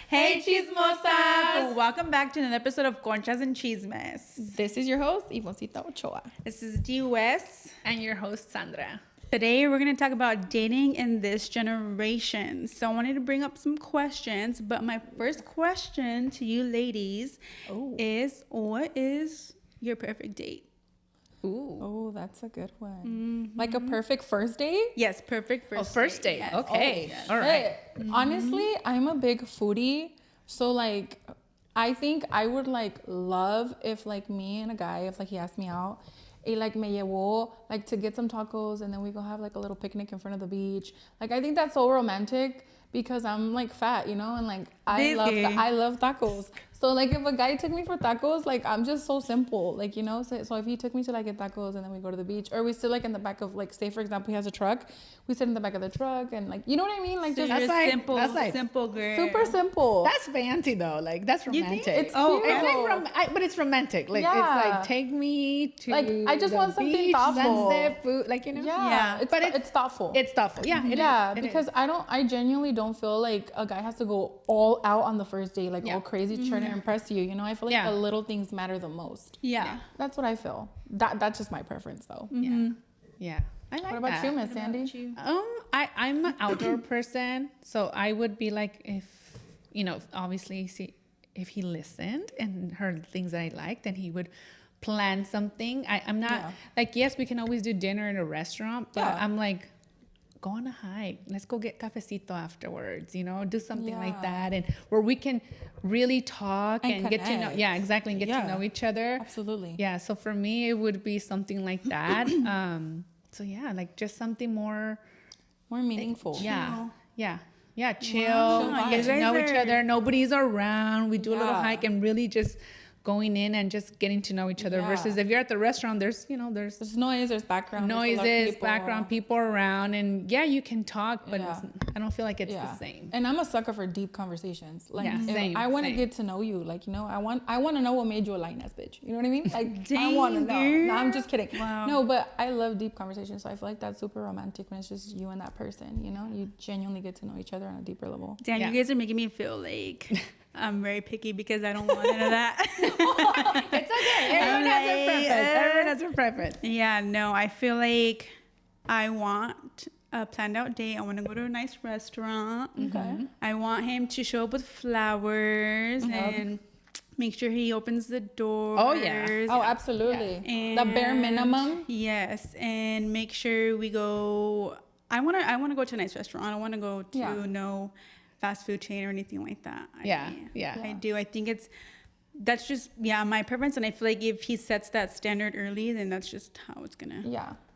Hey, Chismosas! Welcome back to another episode of Conchas and Chismes. This is your host, Ivoncita Ochoa. This is D. West. And your host, Sandra. Today, we're going to talk about dating in this generation. So I wanted to bring up some questions, but my first question to you ladies is, what is your perfect date? Ooh. Oh, that's a good one. Like a perfect first date? Yes, perfect first date. First date. Yes. Okay. Yes. All right. Hey, honestly, I'm a big foodie. So, like, I think I would, like, love if, like, me and a guy, if, like, he asked me out, like, me llevó, like, to get some tacos, and then we go have, like, a little picnic in front of the beach. Like, I think that's so romantic because I'm, like, fat, you know? And, like, I love tacos. So, like, if a guy took me for tacos, like, I'm just so simple, like, you know? So if he took me to, like, get tacos and then we go to the beach, or we sit, like, in the back of, like, say, for example, he has a truck, we sit in the back of the truck and, like, you know what I mean? Like, So just you're simple, that's like simple girl. super simple. That's fancy, though. Like, that's romantic. It's It's cute. like but it's romantic. Like, Yeah. it's like, take me to Like, I just the want something beach, thoughtful. sunset, food, like, you know? Yeah. But It's thoughtful. It's thoughtful. Yeah, it is. It Because is. I genuinely don't feel like a guy has to go all out on the first day, like all crazy trying to impress you. You know, I feel like the little things matter the most. Yeah. That's what I feel. That's just my preference, though. Yeah. I like What about that. you, Miss Sandy? I'm an outdoor person, so I would be like, if, you know, obviously, if he listened and heard things that I liked, then he would plan something. I'm not like, yes, we can always do dinner in a restaurant, but I'm like, go on a hike. Let's go get cafecito afterwards, you know, do something like that. And where we can really talk and get to know, exactly. And get to know each other. Absolutely. Yeah. So for me, it would be something like that. So yeah, like just something more meaningful. Yeah. Chill. Wow. Get to You know guys each other. Nobody's around. We do a little Yeah. hike and really just going in and just getting to know each other. Versus if you're at the restaurant, there's There's noise, there's background. noises, background, people around, and you can talk, but I don't feel like it's the same. And I'm a sucker for deep conversations. Like, same, I want to same. get to know you. Like, you know, I want to know what made you a lioness bitch. You know what I mean? Like, I Dang, want to know. girl. No, I'm just kidding. Wow. No, but I love deep conversations. So I feel like that's super romantic when it's just you and that person. You know, you genuinely get to know each other on a deeper level. Dan, you guys are making me feel like I'm very picky because I don't want none of that. It's okay. Everyone has their preference. Yeah, no, I feel like I want a planned out date. I want to go to a nice restaurant. Okay. I want him to show up with flowers and make sure he opens the doors. Oh, yeah. Oh, absolutely. And The bare minimum. Yes, and make sure we go. I want to go to a nice restaurant. I don't want to go to no fast food chain or anything like that. I do. I think that's just my preference, and I feel like if he sets that standard early, then that's just how it's gonna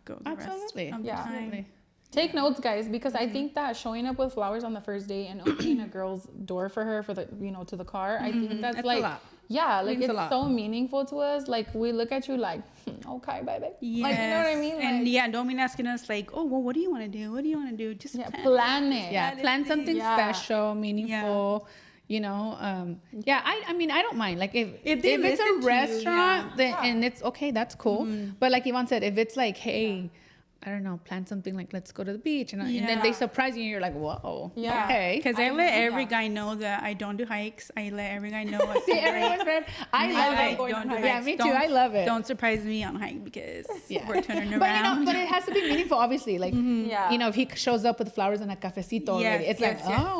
go. The Absolutely. rest of the time. Take notes, guys, because I think that showing up with flowers on the first day and opening a girl's door for her for the to the car, I think that's like a lot. Like Means a it's lot. so meaningful to us. Like we look at you like, okay, baby. Yes. Like, you know what I mean? Like, And don't mean asking us like, oh, well, what do you want to do? What do you want to do? Just plan it. Yeah, plan something special, meaningful. You know, I mean, I don't mind. Like if it's a restaurant, then and it's okay, that's cool. But like Yvonne said, if it's like, hey, I don't know, plan something like let's go to the beach, and then they surprise you, and you're like, whoa, okay. Because I let every guy know that I don't do hikes. I let every guy know. What Everyone's friend. I love going on hikes. Yeah, me too. I love it. Don't surprise me on hike because we're turning But around. but it has to be meaningful, obviously. Like you know, if he shows up with flowers and a cafecito already, it's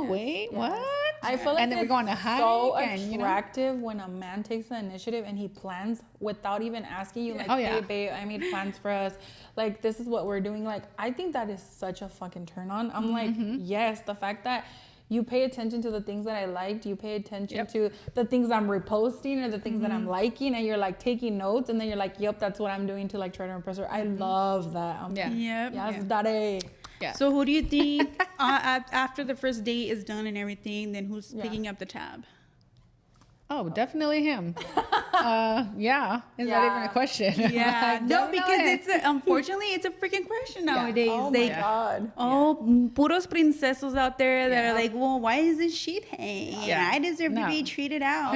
wait, what? I feel like and then we're going to hike. So and, attractive when a man takes the initiative and he plans without even asking you. Like, hey, babe, I made plans for us. Like, this is what we're doing. Like, I think that is such a fucking turn on. I'm like, yes, the fact that you pay attention to the things that I liked, you pay attention to the things I'm reposting or the things that I'm liking, and you're like taking notes, and then you're like, yep, that's what I'm doing to like try to impress her. I love that. Yes, daddy. Yeah. So who do you think after the first date is done and everything, then who's picking up the tab? Oh, definitely him. Is that even a question? Yeah, no, because unfortunately it's a freaking question nowadays. Oh my God. Puros princesos out there that are like, well, why isn't she paying? I deserve to be treated out.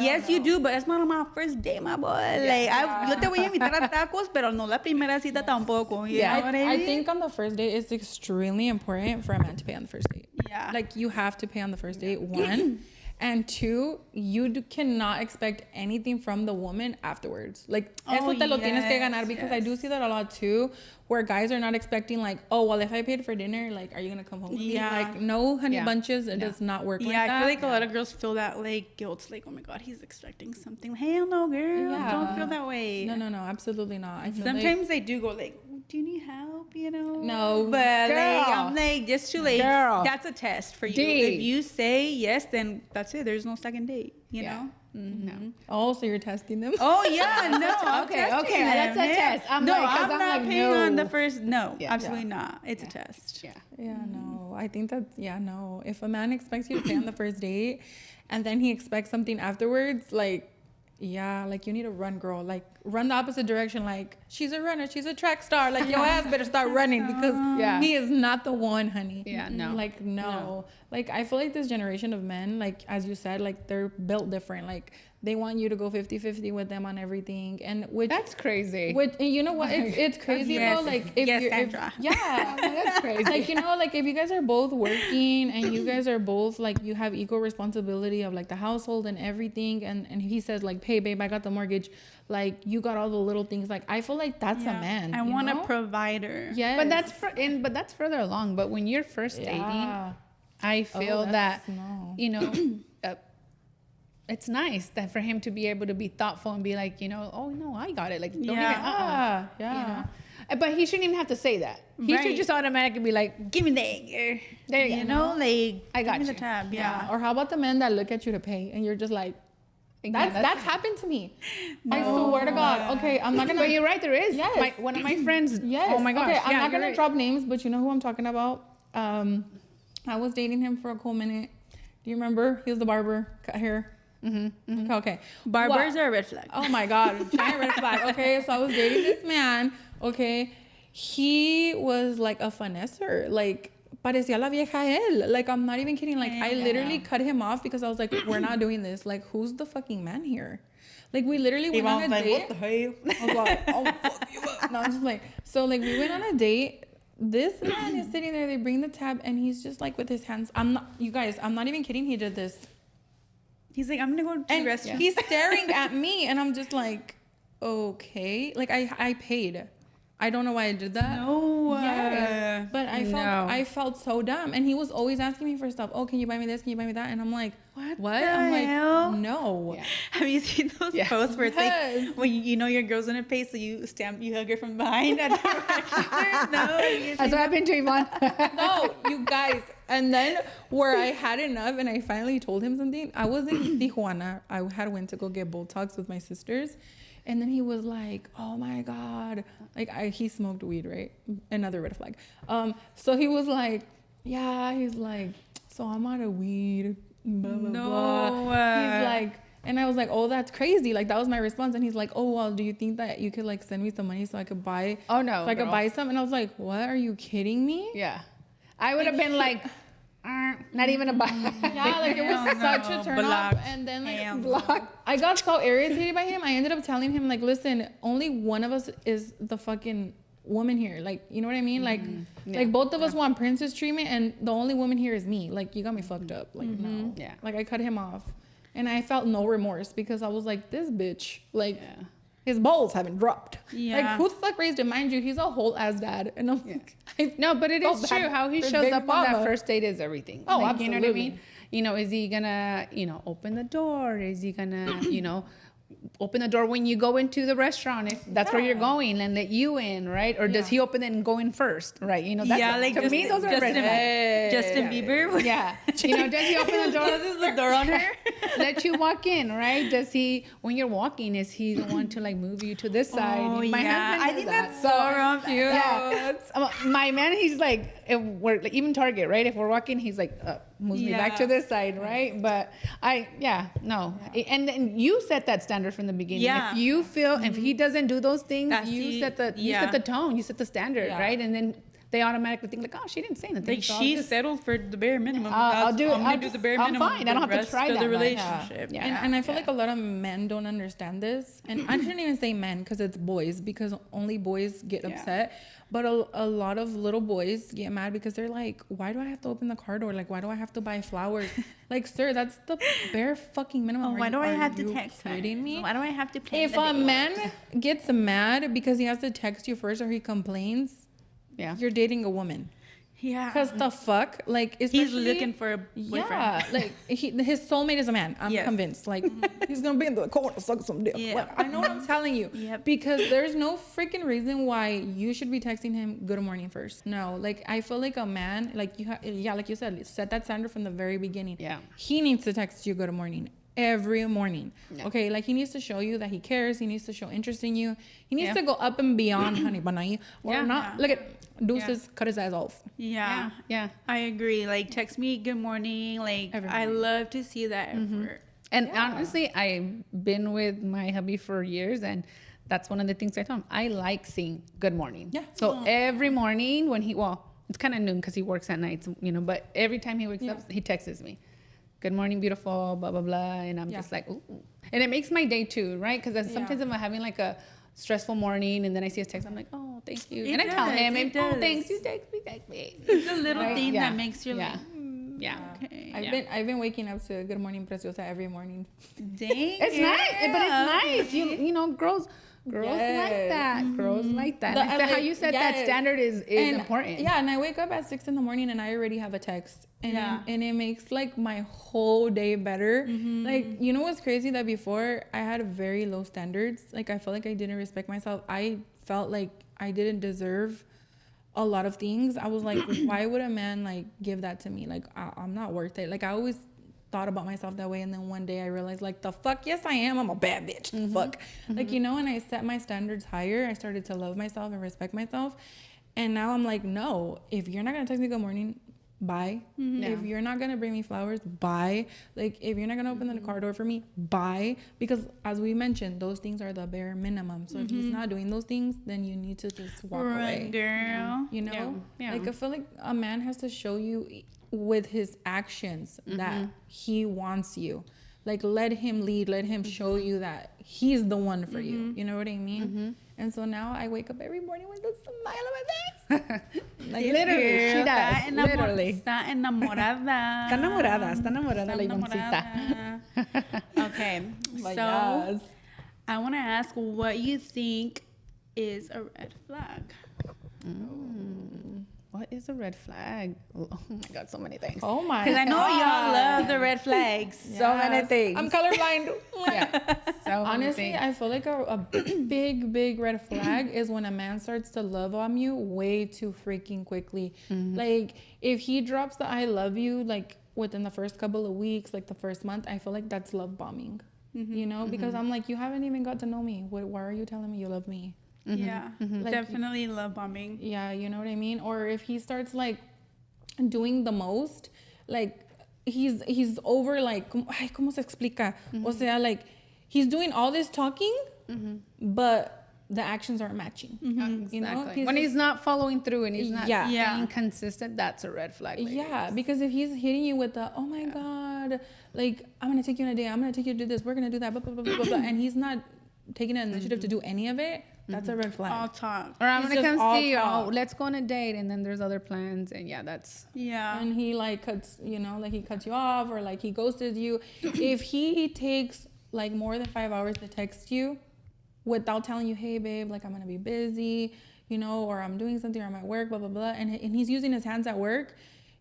Yes, you do, but that's not on my first date, my boy. Like, yo te voy a invitar a tacos, pero no la primera cita tampoco. You know what I mean? I think on the first date it's extremely important for a man to pay on the first date. Yeah. Like, you have to pay on the first date, one. And 2, you cannot expect anything from the woman afterwards. Like, eso te lo tienes que ganar, because I do see that a lot too, where guys are not expecting like, oh, well, if I paid for dinner, like, are you gonna come home with me? Like, no, honey bunches, it does not work like that. I feel like a lot of girls feel that like guilt, like, oh my god, he's expecting something. Hell no, girl, don't feel that way. No, absolutely not. I feel sometimes they do go like, do you need help? You know? No, but girl. like, I'm like, just too late. Girl. That's a test for you. If you say yes, then that's it. There's no second date. You know? Mm-hmm. No. Oh, so you're testing them? Oh yeah, no. Okay, that's a test. I'm not like, paying on the first. No, Yeah. absolutely not. It's a test. Yeah, no. I think that, no. If a man expects you to pay on the first date and then he expects something afterwards, like, like, you need to run, girl. Like, run the opposite direction. Like, she's a runner, she's a track star. Like, your ass better start running, because he is not the one, honey. Yeah, no. Like, no. Like, I feel like this generation of men, like, as you said, like, they're built different. Like, they want you to go 50-50 with them on everything. And which, that's crazy. And you know what? It's crazy though. Like, if you're, Sandra. that's crazy. Like, you know, like, if you guys are both working and you guys are both like, you have equal responsibility of like the household and everything, and he says like, hey babe, I got the mortgage, like, you got all the little things, like, I feel like that's a man. I want a provider. Yes. But that's further along. But when you're first dating, I feel that you know, it's nice that for him to be able to be thoughtful and be like, you know, oh no, I got it. Like, don't even, You know? But he shouldn't even have to say that. He should just automatically be like, give me the there you know, like, I got give me you. the tab. Or how about the men that look at you to pay and you're just like, that's happened to me. I swear to God. Okay, I'm not gonna. But you're right, there is. Yes. One of my friends. Yes. Oh my gosh. Okay, I'm not gonna drop names, but you know who I'm talking about. I was dating him for a cool minute. Do you remember? He was the barber, cut hair. Okay. Barbers are a red flag. Oh my God, giant red flag. Okay, so I was dating this man. Okay, he was like a finesser. Like, parecía la vieja él. Like, I'm not even kidding. Like, I literally cut him off because I was like, we're not doing this. Like, who's the fucking man here? Like, we literally went on a date. What the hell? I was like, oh, fuck you up. No, I'm just like, so like, we went on a date. This man is sitting there. They bring the tab, and he's just like with his hands. You guys, I'm not even kidding. He did this. He's like, I'm gonna go to the restaurant. He's staring at me, and I'm just like, okay. Like, I paid. I don't know why I did that. No. Yes. But I felt so dumb. And he was always asking me for stuff. Oh, can you buy me this? Can you buy me that? And I'm like, what? I'm hell? like, no. Yeah. Have you seen those posts where it's like, when you know your girl's gonna pay, so you hug her from behind at the register? No. That's what happened to Yvonne. No, you guys. And then where I had enough and I finally told him something, I was in Tijuana. I had went to go get Botox with my sisters. And then he was like, oh my God. Like, he smoked weed, right? Another red flag. So he was like, he's like, so I'm out of weed. Blah, blah, blah. He's like, and I was like, oh, that's crazy. Like, that was my response. And he's like, oh, well, do you think that you could like send me some money so I could buy? Oh no. So I could buy some. And I was like, what? Are you kidding me? Yeah. I would have been like, not even a buy. Yeah, like, it was such a turn off. And then like, block. I got so irritated by him. I ended up telling him, like, listen, only one of us is the fucking woman here. Like, you know what I mean? Like, like both of us want princess treatment, and the only woman here is me. Like, you got me fucked up. Like, no. Yeah. Like, I cut him off, and I felt no remorse because I was like, this bitch, like. Yeah. His balls haven't dropped. Yeah. Like, who the fuck raised him? Mind you, he's a whole ass dad. And I'm like, no, but it is true. How he shows up on that first date is everything. Oh, like, absolutely. You know what I mean? You know, is he gonna, open the door? Is he gonna, open the door when you go into the restaurant if that's where you're going and let you in, right? Or does he open it and go in first, right? That's like, to me those are red flags. Justin Bieber. Yeah. Does he open the door? Closes the door on her. Let you walk in, right? Does he, when you're walking, is he the one to like move you to this side? Oh, My husband I think that's so cute. Yeah. My man, he's like, if we're like, even Target, right? If we're walking, he's like, moves me back to this side, right? But and then you set that standard from the beginning. Yeah. If you feel if he doesn't do those things, you set the tone, you set the standard, right? And then they automatically think like, oh, she didn't say anything. Like, so she settled for the bare minimum. I'm gonna do the bare minimum. I'm fine. I don't have to try the that. relationship. Yeah. And I feel like a lot of men don't understand this. And I shouldn't even say men because it's boys, because only boys get upset. But a lot of little boys get mad because they're like, why do I have to open the car door? Like, why do I have to buy flowers? Like, sir, that's the bare fucking minimum. Why do I have to text me? Why do I have to plan If a man gets mad because he has to text you first or he complains, you're dating a woman. Yeah. Because the fuck? Like, he's looking for a boyfriend. Yeah. Like, his soulmate is a man. I'm convinced. Like, he's going to be in the corner, suck some dick. Yeah. Like, I know what I'm telling you. Because there's no freaking reason why you should be texting him good morning first. No. Like, I feel like a man, like, like you said, set that standard from the very beginning. Yeah. He needs to text you good morning. Every morning. Okay, like he needs to show you that he cares. He needs to show interest in you. He needs to go up and beyond, honey banai. Or not. Look at Deuces cut his ass off. Yeah. I agree. Like, text me good morning. Like, I love to see that effort. And honestly, I've been with my hubby for years, and that's one of the things I told him. I like seeing good morning. Yeah. So every morning when it's kind of noon because he works at night, but every time he wakes up, he texts me. Good morning, beautiful, blah, blah, blah. And I'm just like, ooh. And it makes my day too, right? Because sometimes I'm having like a stressful morning and then I see his text, I'm like, oh, thank you. I tell him, oh, thanks, you text me. It's a little thing that makes you like, okay. I've been waking up to Good Morning Preciosa every morning. Dang. It's nice, but it's nice. You know, girls like that. Girls like that. How you said that standard is important. Yeah, and I wake up at 6 a.m. and I already have a text. And it makes like my whole day better. Like, you know what's crazy? That before I had very low standards. Like, I felt like I didn't respect myself. I felt like I didn't deserve a lot of things. I was like, why would a man like give that to me? Like, I'm not worth it. Like, I always thought about myself that way, and then one day I realized, like, the fuck, yes I am, I'm a bad bitch. Fuck. Like, and I set my standards higher. I started to love myself and respect myself, and now I'm like, no, if you're not gonna text me good morning, bye. If you're not gonna bring me flowers, bye. Like, if you're not gonna open the car door for me, bye. Because as we mentioned, those things are the bare minimum. So if he's not doing those things, then you need to just walk away, girl. Like, I feel like a man has to show you with his actions that he wants you. Like, let him lead, let him show you that he's the one for you. You know what I mean? And so now I wake up every morning with a smile on my face. Like, literally, she does. Literally. Está enamorada. Está enamorada la Ivoncita. Okay, so I want to ask what you think is a red flag. What is a red flag? Oh my God, so many things. Oh my God. Because I know y'all love the red flags. Yes. So many things. I'm colorblind. So honestly, I feel like a big red flag is when a man starts to love on you way too freaking quickly. Like, if he drops the I love you, like, within the first couple of weeks, like the first month, I feel like that's love bombing. Because I'm like, you haven't even got to know me. Why are you telling me you love me? Like, definitely love bombing. Yeah, you know what I mean? Or if he starts like doing the most, like he's over, like, ay, ¿cómo se explica? O sea, like, he's doing all this talking, but the actions aren't matching. You know? When he's not following through and he's not being consistent, that's a red flag. Ladies. Yeah, because if he's hitting you with the, oh my God, like, I'm gonna take you on a date, I'm gonna take you to do this, we're gonna do that, blah, blah, blah, blah, blah, and he's not taking an initiative to do any of it, that's a red flag. All talk. Or I'm gonna come see you. Oh, let's go on a date, and then there's other plans, and that's and he like cuts, like he cuts you off, or like he ghosted you. If he takes like more than 5 hours to text you without telling you, hey babe, like, I'm gonna be busy, or I'm doing something, or I'm at work, blah blah blah, and he's using his hands at work,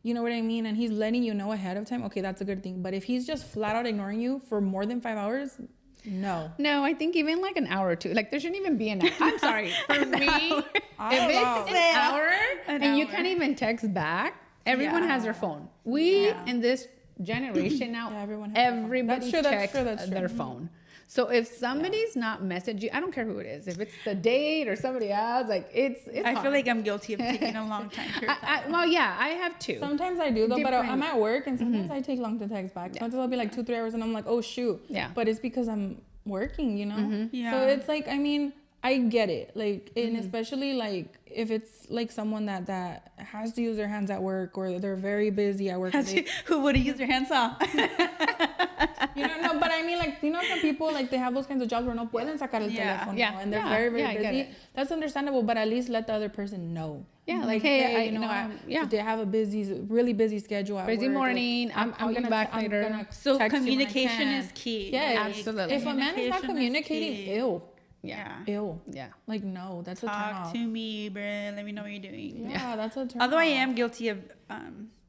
you know what I mean, and he's letting you know ahead of time, okay, that's a good thing. But if he's just flat out ignoring you for more than 5 hours, no, I think even like an hour or two, like, there shouldn't even be an hour. I'm sorry, for me, if it's an hour and you can't even text back, everyone has their phone. We in this generation now, everybody checks their phone. So if somebody's not messaging, I don't care who it is. If it's the date or somebody else, like, it's I feel like I'm guilty of taking a long time. I have too. Sometimes I do though, but I'm at work, and sometimes I take long to text back. Sometimes I'll be like 2-3 hours, and I'm like, oh shoot. Yeah. But it's because I'm working, So it's like, I mean, I get it. Like, and especially like if it's like someone that has to use their hands at work, or they're very busy at work. Who would have used their hands off? No, but I mean, like, some people, like, they have those kinds of jobs where no pueden sacar el teléfono, and they're very, very busy. That's understandable, but at least let the other person know. Yeah, like, hey, they have a really busy schedule at busy work. morning. Like, I'm gonna back later. So communication is key. Yes, absolutely. If a man is not communicating, ill. Yeah. Ill. Yeah. Like, no, that's a turn off. Talk to me, bro. Let me know what you're doing. Yeah, that's a turn Although off. I am guilty of,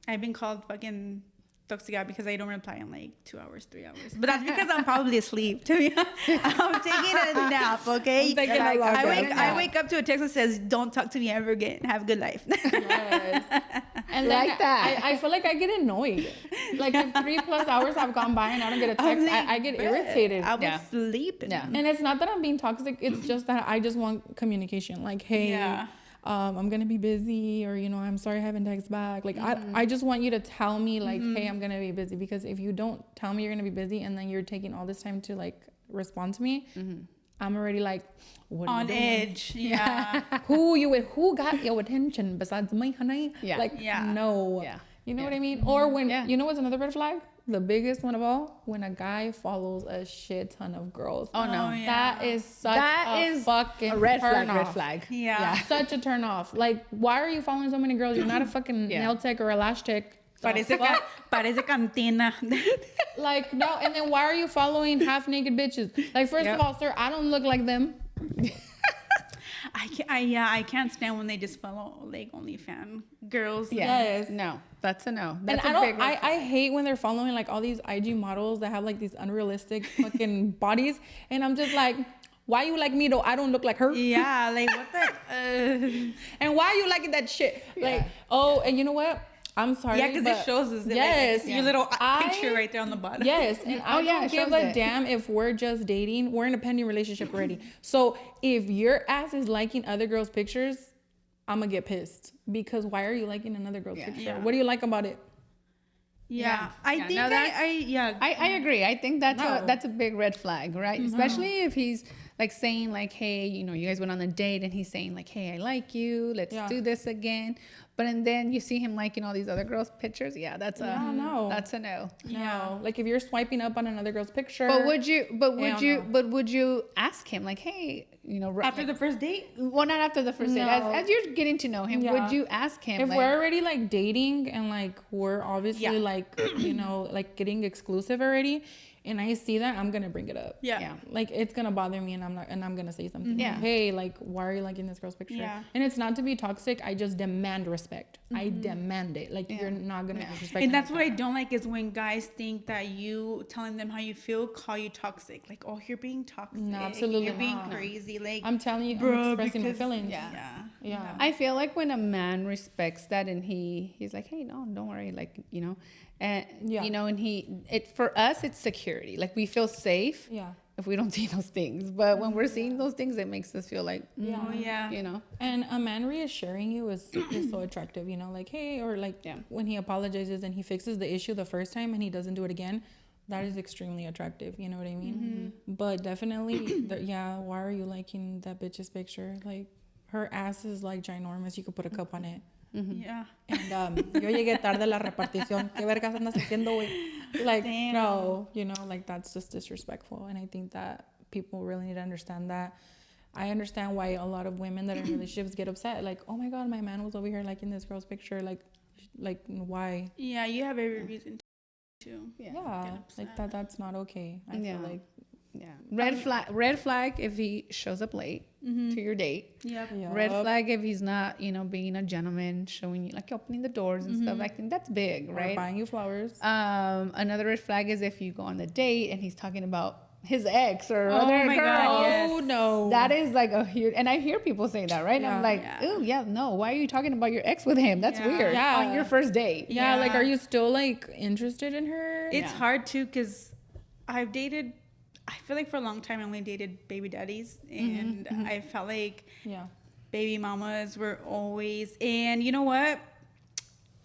I've been called fucking toxic because I don't reply in like 2 hours, 3 hours. But that's because I'm probably asleep. To be honest, I'm taking a nap. Okay. I wake up to a text that says, "Don't talk to me ever again. Have a good life." Yes. And like that. I feel like I get annoyed. Like if 3+ hours have gone by and I don't get a text, like, I get irritated. I was sleeping. Yeah. And it's not that I'm being toxic. It's just that I just want communication. Like, hey, I'm gonna be busy, or I'm sorry I haven't texted back. Like, I just want you to tell me, like, hey, I'm gonna be busy. Because if you don't tell me you're gonna be busy and then you're taking all this time to like respond to me, I'm already like, what on edge. Yeah. who got your attention besides me, honey? Yeah. Like, no. Yeah. You know what I mean? Or when what's another red flag? The biggest one of all, when a guy follows a shit ton of girls. Oh no. That is such a fucking red turn flag. off. Red flag. Yeah. Such a turn off. Like, why are you following so many girls? You're not a fucking nail tech or a lash tech. Parece cantina. Like, no. And then why are you following half naked bitches? Like, first of all, sir, I don't look like them. I can't stand when they just follow like OnlyFans girls. Yes. No, that's a no. That's and a big red I hate when they're following like all these IG models that have like these unrealistic fucking bodies, and I'm just like, why you like me though? I don't look like her. Yeah, like what the? And why are you liking that shit? Like, oh, and you know what? I'm sorry. Yeah, because it shows us your little picture right there on the bottom. Yes, and I don't give a damn if we're just dating. We're in a pending relationship already. So if your ass is liking other girls' pictures, I'm gonna get pissed, because why are you liking another girl's picture? Yeah. What do you like about it? Yeah, I think I agree. I think that's a big red flag, right? Especially if he's like saying like, hey, you guys went on a date and he's saying like, hey, I like you, let's do this again. And then you see him liking all these other girls' pictures. Yeah, that's a no. That's a no. No. Like if you're swiping up on another girl's picture. But would you ask him like, hey, after the first date? Well, not after the first date. As you're getting to know him, would you ask him? If we're already like dating and like we're obviously like, like getting exclusive already, and I see that, I'm gonna bring it up. Yeah. Like it's gonna bother me, and I'm gonna say something. Yeah. Like, hey, like, why are you liking this girl's picture? Yeah. And it's not to be toxic. I just demand respect. I demand it. Like you're not gonna disrespect. And that's what I don't like, is when guys think that you telling them how you feel call you toxic. Like, oh, you're being toxic. No, absolutely You're being not. crazy. Like, I'm telling you, bro, I'm expressing my because- feelings. Yeah. I feel like when a man respects that and he's like, hey, no, don't worry, like, and and for us it's security. Like we feel safe if we don't see those things, but when we're seeing those things, it makes us feel like And a man reassuring you is so attractive, like, hey, or like when he apologizes and he fixes the issue the first time and he doesn't do it again, that is extremely attractive. You know what I mean? But definitely, why are you liking that bitch's picture? Like, her ass is like ginormous. You could put a cup on it. Yeah. And yo llegué tarde a la repartición. ¿Qué vergas andas haciendo, güey? Like, no, like that's just disrespectful. And I think that people really need to understand that. I understand why a lot of women that are in relationships get upset. Like, oh my God, my man was over here liking this girl's picture. Like why? Yeah, you have every reason to. Yeah, like that's not okay. I feel like. Yeah. Red flag if he shows up late to your date. Yep. Red flag if he's not, being a gentleman, showing you, like, opening the doors and stuff. I think that's big, right? Or buying you flowers. Another red flag is if you go on the date and he's talking about his ex or other girl. God, yes. Oh no. That is like a huge, and I hear people say that, right? Yeah. I'm like, oh yeah, no. Why are you talking about your ex with him? That's weird. Yeah. On your first date. Yeah, like, are you still like interested in her? It's hard too, because I feel like for a long time I only dated baby daddies, and I felt like baby mamas were always, and you know what?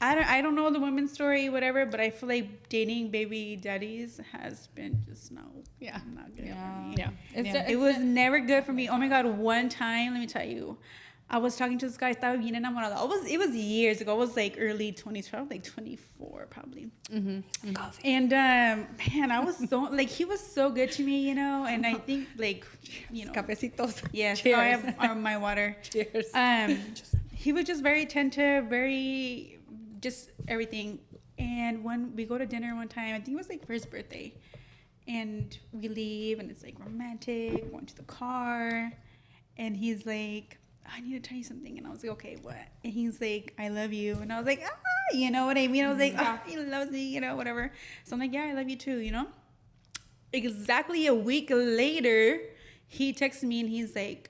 I don't know the women's story, whatever, but I feel like dating baby daddies has been just not good for me. It was never good for me. Oh my God, one time, let me tell you, I was talking to this guy, estaba bien enamorada. It was years ago. It was like early 20s, probably like 24 probably. And man, I was so, like, he was so good to me, you know, and I think, like, you know. Cafecitos. Yes, Cheers. I have my water. Cheers. He was just very attentive, very just everything. And when we go to dinner one time, I think it was like for his birthday, and we leave and it's like romantic, going to the car, and he's like, I need to tell you something. And I was like, okay, what? And he's like, I love you. And I was like, you know what I mean? I was like, he loves me, you know, whatever. So I'm like, yeah, I love you too, you know? Exactly a week later, he texts me and he's like,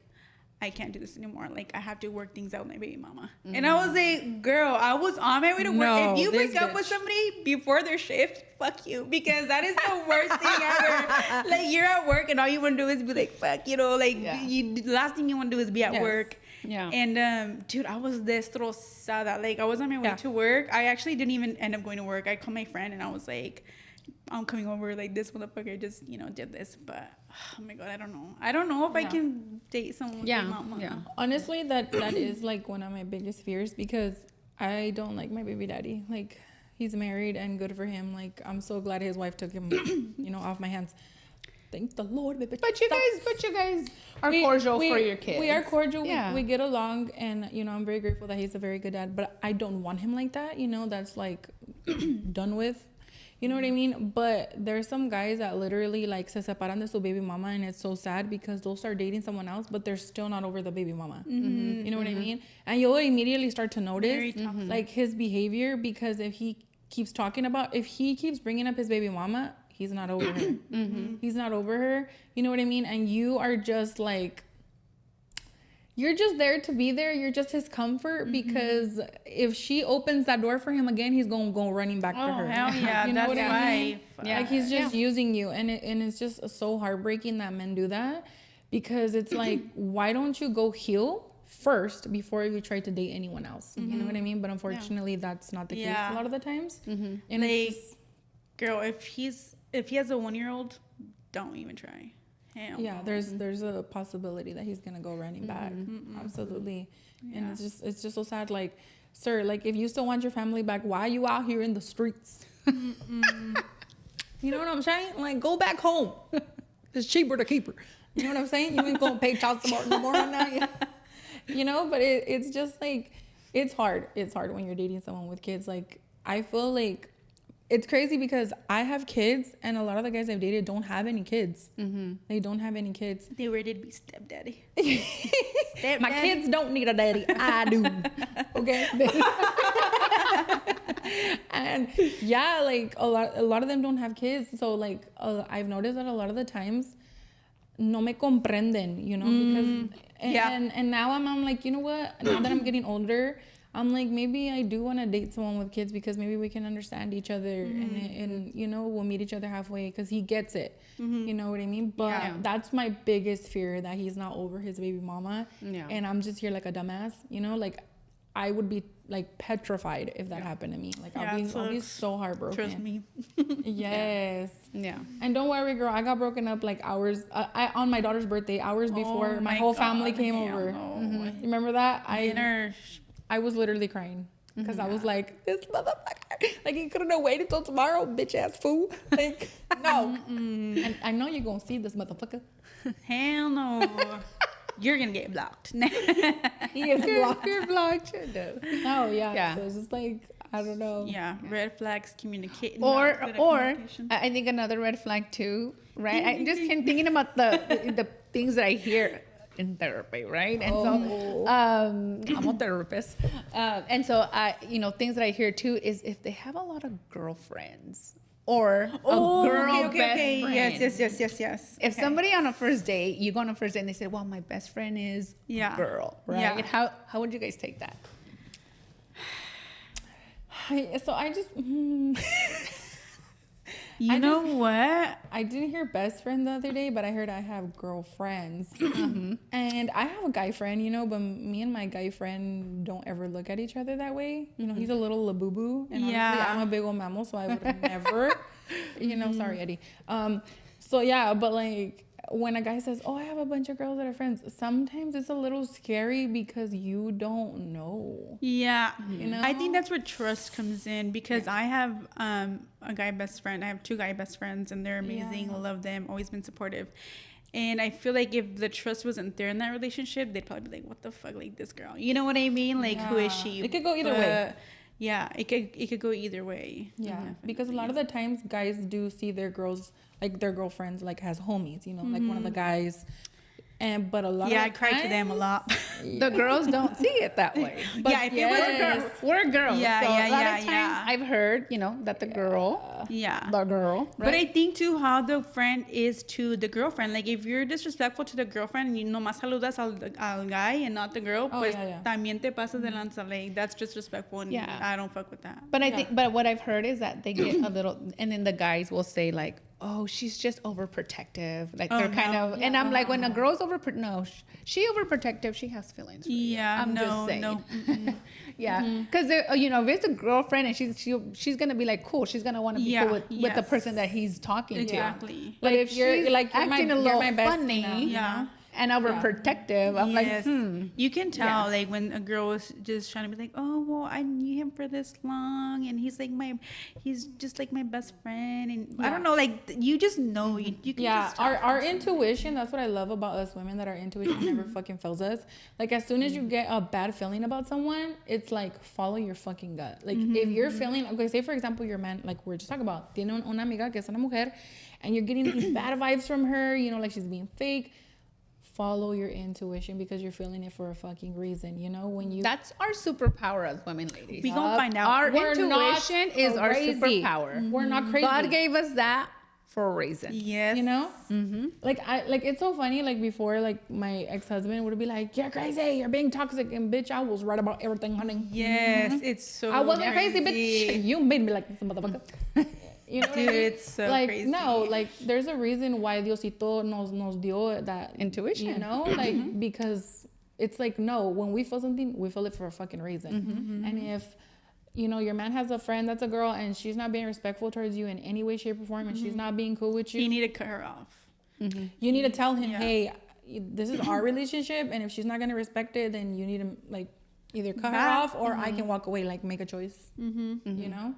I can't do this anymore. Like, I have to work things out with my baby mama. And I was like, girl, I was on my way to work. No, if you break up with somebody before their shift, fuck you. Because that is the worst thing ever. Like, you're at work and all you want to do is be like, fuck, you know, like, the last thing you want to do is be at work. Yeah. And, dude, I was destrozada. Like, I was on my way to work. I actually didn't even end up going to work. I called my friend and I was like, I'm coming over, like, this motherfucker just, you know, did this. But, oh my God, I don't know if I can date someone with my mama. Yeah. Honestly, that is, like, one of my biggest fears, because I don't like my baby daddy. Like, he's married and good for him. Like, I'm so glad his wife took him, you know, off my hands. Thank the Lord, baby. But you guys are cordial for your kids. We are cordial. Yeah. We get along, and, you know, I'm very grateful that he's a very good dad. But I don't want him like that, you know, that's, like, done with. You know what I mean? But there's some guys that literally, like, se separan de su baby mama, and it's so sad because they'll start dating someone else, but they're still not over the baby mama. You know what I mean? And you'll immediately start to notice, like, his behavior, because if he keeps bringing up his baby mama, he's not over her. He's not over her. You know what I mean? And you are just, like, you're just there to be there. You're just his comfort, because if she opens that door for him again, he's going to go running back to her. Hell yeah. You know what I mean? Yeah. Like, he's just using you. And it's just so heartbreaking that men do that, because it's like, why don't you go heal first before you try to date anyone else? You know what I mean? But unfortunately, that's not the case a lot of the times. And like, it's just, girl, if he has a 1-year-old, don't even try. Hell no. There's a possibility that he's gonna go running back. Absolutely. And it's just so sad. Like, sir, like, if you still want your family back, why are you out here in the streets? You know what I'm saying? Like, go back home. It's cheaper to keep her. You know what I'm saying? You ain't gonna pay child support no more now. You know, but it's just like, it's hard. It's hard when you're dating someone with kids. Like, I feel like it's crazy because I have kids, and a lot of the guys I've dated don't have any kids. They don't have any kids. They were to be stepdaddy. My kids don't need a daddy. I do. Okay. And yeah, like, a lot of them don't have kids. So, like, I've noticed that a lot of the times, no me comprenden, you know, because and now I'm like, you know what? Now that I'm getting older, I'm like, maybe I do want to date someone with kids, because maybe we can understand each other, and you know, we'll meet each other halfway, because he gets it. You know what I mean? But that's my biggest fear, that he's not over his baby mama. And I'm just here like a dumbass, you know? Like, I would be, like, petrified if that happened to me. Like, I'll be so heartbroken. Trust me. Yes. Yeah. And don't worry, girl, I got broken up, like, hours on my daughter's birthday, hours before my whole family came over. You remember that? I was literally crying, because I was like, this motherfucker, like, he couldn't have waited till tomorrow, bitch ass fool. Like, no. And I know you're gonna see this motherfucker. Hell no. You're gonna get blocked. He is blocked. You're blocked. Oh yeah. So it's just like, I don't know. Yeah. Red flags, communicating. Or I think another red flag too, right? I just keep thinking about the things that I hear in therapy, right? And so I'm a therapist, and so things that I hear too is if they have a lot of girlfriends or a girl best friend. Yes. If somebody on a first date, you go on a first date and they say, well, my best friend is girl, right? Yeah. How would you guys take that? You know what? I didn't hear best friend the other day, but I heard I have girlfriends. And I have a guy friend, you know, but me and my guy friend don't ever look at each other that way. You know, he's a little labubu. And honestly, I'm a big old mammal, so I would never, you know, sorry, Eddie. So yeah, but like when a guy says, oh, I have a bunch of girls that are friends, sometimes it's a little scary because you don't know. Yeah. You know? I think that's where trust comes in, because I have a guy best friend. I have 2 guy best friends, and they're amazing. I love them. Always been supportive. And I feel like if the trust wasn't there in that relationship, they'd probably be like, what the fuck, like this girl. You know what I mean? Like, who is she? It could go either way. Yeah, it could go either way. Yeah, Definitely. because a lot of the times guys do see their girls, like their girlfriends, like as homies, you know, like one of the guys. But a lot of I cry to them a lot. The girls don't see it that way. But if it was a girl, we're girls. Yeah, so yeah, a lot yeah, of times yeah. I've heard, you know, that the girl, the girl, right? But I think too how the friend is to the girlfriend. Like if you're disrespectful to the girlfriend and you nomás saludas al guy and not the girl, pues también te pasas de lanza. Like that's disrespectful, and I don't fuck with that. But I think, but what I've heard is that they get a little, and then the guys will say like, oh, she's just overprotective. Like they're kind of, and I'm like, when a girl's she overprotective, she has feelings. For you. I'm just saying. Because you know, if it's a girlfriend and she's gonna be like cool, she's gonna want to be cool with the person that he's talking to. Exactly. But if you're like acting a little funny, now, and overprotective, I'm like, You can tell like when a girl is just trying to be like, oh well, I knew him for this long, and he's just like my best friend, and I don't know, like you just know, you can just our intuition. That's what I love about us women, that our intuition never fucking fails us. Like as soon as you get a bad feeling about someone, it's like follow your fucking gut. Like if you're feeling, okay, say for example your man, like we're just talking about, tiene una amiga que es una mujer, and you're getting these bad vibes from her, you know, like she's being fake. Follow your intuition, because you're feeling it for a fucking reason, you know. When you, that's our superpower as women, ladies. We gonna find out. Our intuition is our superpower. We're not crazy. God gave us that for a reason. Yes. You know? Like it's so funny, like before, like my ex-husband would be like, you're crazy, you're being toxic, and bitch, I was right about everything, honey. Yes, it's so I wasn't crazy, bitch. You made me like this motherfucker. You know, dude, it's so like, crazy. No, like there's a reason why Diosito nos dio that intuition. You know, like because it's like, no, when we feel something, we feel it for a fucking reason. And if you know your man has a friend that's a girl and she's not being respectful towards you in any way, shape, or form, and she's not being cool with you, you need to cut her off. You need to tell him, hey, this is our relationship, and if she's not gonna respect it, then you need to like either cut her off, or I can walk away. Like make a choice. You know.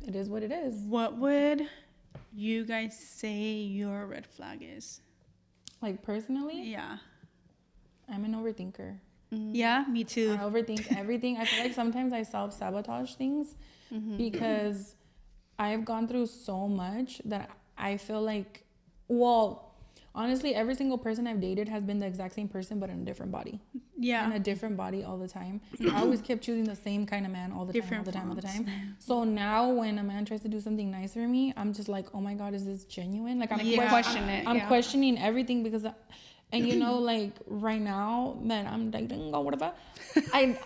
It is what it is. What would you guys say your red flag is? Like personally? Yeah. I'm an overthinker. Yeah, me too. I overthink everything. I feel like sometimes I self-sabotage things because I've gone through so much that I feel like, well, honestly, every single person I've dated has been the exact same person, but in a different body. Yeah. In a different body all the time. I always kept choosing the same kind of man all the time. So now when a man tries to do something nice for me, I'm just like, oh my God, is this genuine? Like I'm questioning everything because, and you know, like right now, man, I'm dating or whatever. I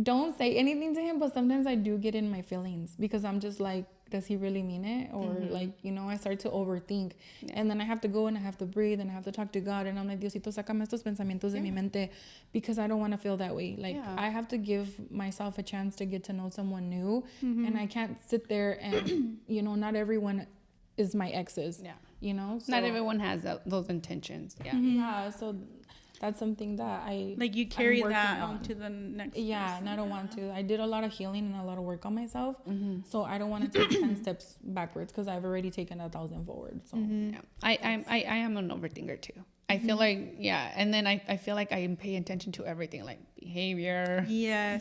don't say anything to him, but sometimes I do get in my feelings because I'm just like, does he really mean it? Or like, you know, I start to overthink. And then I have to go and I have to breathe and I have to talk to God. And I'm like, Diosito, sácame estos pensamientos de mi mente, because I don't want to feel that way. Like I have to give myself a chance to get to know someone new. And I can't sit there and, you know, not everyone is my exes. Yeah. You know? So, not everyone has those intentions. Yeah. Yeah. So that's something that like you carry that on to the next person. And I don't want to. I did a lot of healing and a lot of work on myself, so I don't want to take 10 steps backwards because I've already taken 1,000 forward. So I am an overthinker too. I feel like and then I feel like I pay attention to everything, like behavior,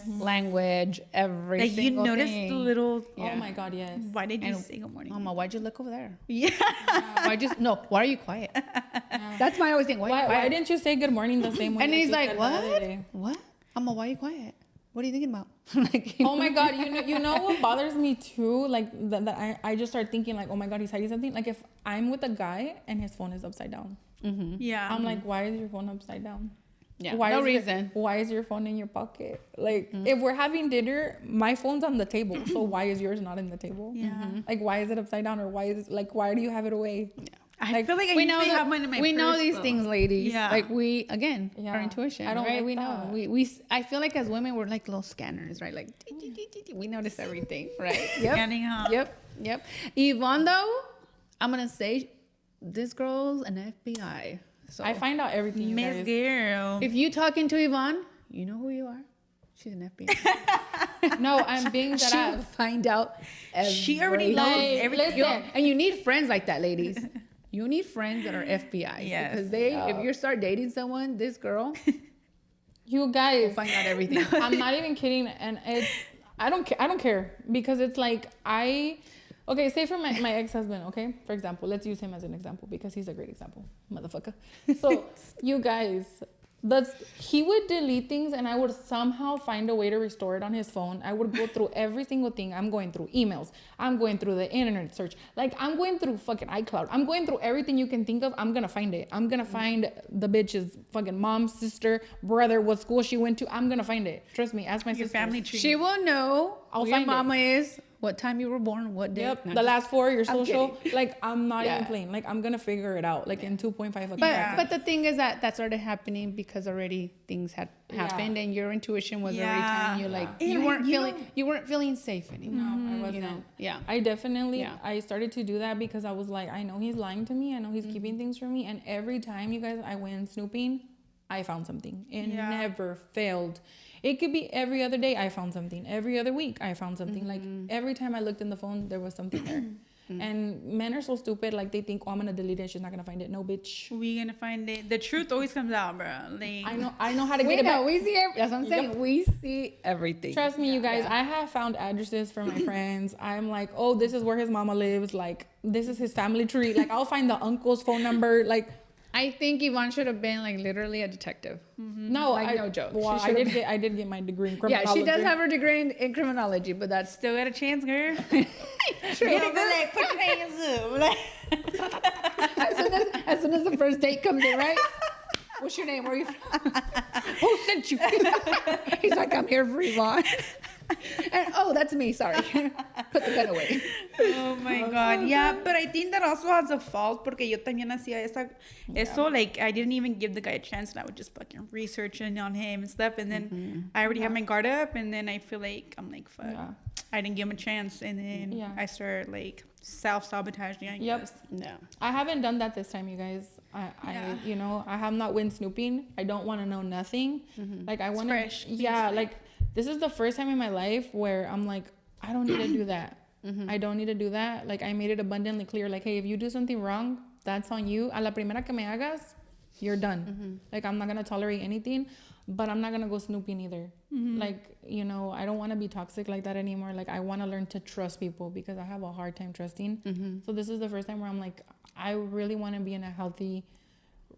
language, everything. Like you notice the little. Oh my God, yes. Why did you say good morning? Mama, why'd you look over there? Why are you quiet? That's my always thing. Why didn't you say good morning the same way? And he's like, what? Mama, why are you quiet? What are you thinking about? Like, oh my God, you know what bothers me too? Like that I just start thinking like, oh my God, he's hiding something. Like if I'm with a guy and his phone is upside down. I'm like, why is your phone upside down? Yeah, no reason. Why is your phone in your pocket? Like, if we're having dinner, my phone's on the table. So why is yours not in the table? Yeah. Like, why is it upside down? Or why do you have it away? Yeah. I feel like I usually have mine in my purse. We know these things, ladies. Yeah. Like we, again, our intuition, I don't right? like We that. know. I feel like as women, we're like little scanners, right? Like, we notice everything, right? Yep. Scanning out. Yep. Yvonne, though, I'm going to say this girl's an FBI. So I find out everything, you Miss guys. Girl. if you talking to Yvonne, you know who you are. She's an FBI. No, I'm being She that will find out She already knows everything. Listen. And you need friends like that, ladies. You need friends that are FBI. Yes. Because if you start dating someone, this girl You will guys, find out everything. I'm not even kidding, and I don't care because it's like okay, say for my ex-husband, okay, for example, let's use him as an example because he's a great example, motherfucker. So you guys, he would delete things and I would somehow find a way to restore it on his phone. I would go through every single thing. I'm going through emails, I'm going through the internet search, like I'm going through fucking iCloud, I'm going through everything you can think of. I'm gonna find it. I'm gonna find the bitch's fucking mom, sister, brother, what school she went to. I'm gonna find it, trust me. Ask my Your sister. family tree. She will know I'll who your find it. mama is, what time you were born, what day. Yep, No, the last four, your I'm social. kidding. Like, I'm not Yeah. even playing. Like, I'm gonna figure it out. Like, in 2.5 fucking But seconds. but the thing is that started happening because already things had happened and your intuition was already telling you like Yeah. you weren't feeling safe anymore. No, I wasn't. You know? Yeah. I definitely, Yeah. I started to do that because I was like, I know he's lying to me. I know he's keeping things from me. And every time, you guys, I went snooping, I found something. It never failed. It could be every other day I found something. Every other week I found something. Like, every time I looked in the phone, there was something there. And men are so stupid. Like, they think, oh, I'm gonna delete it. She's not gonna find it. No, bitch. We gonna find it. The truth always comes out, bro. Like I know how to We get it back. know, we see that's what I'm saying. We see everything. Trust me, you guys. I have found addresses for my friends. I'm like, oh, this is where his mama lives. Like, this is his family tree. Like, I'll find the uncle's phone number. Like, I think Yvonne should have been like literally a detective. no, Like, no joke. Well, She I should've did get my degree in Yeah, criminology. she does have her degree in criminology, but that's still got a chance, girl. true. Get it, go like put your hands up. Like, as soon as the first date comes in, right? What's your name? Where are you from? Who sent you? He's like, I'm here for Yvonne. And oh, that's me. Sorry. Put the gun away. oh my god, yeah, but I think that also has a fault porque yo también hacía eso, like I didn't even give the guy a chance and I would just fucking research on him and stuff, and then I already have my guard up, and then I feel like I'm like fuck, I didn't give him a chance, and then I start like self-sabotaging, I guess. No. I haven't done that this time, you guys. I you know, I have not went snooping. I don't want to know nothing. Like, I want to. fresh. Yeah, like, this is the first time in my life where I'm like, I don't need to do that. I don't need to do that. Like, I made it abundantly clear. Like, hey, if you do something wrong, that's on you. A la primera que me hagas, you're done. Like, I'm not going to tolerate anything, but I'm not going to go snooping either. Like, you know, I don't want to be toxic like that anymore. Like, I want to learn to trust people because I have a hard time trusting. So this is the first time where I'm like, I really want to be in a healthy,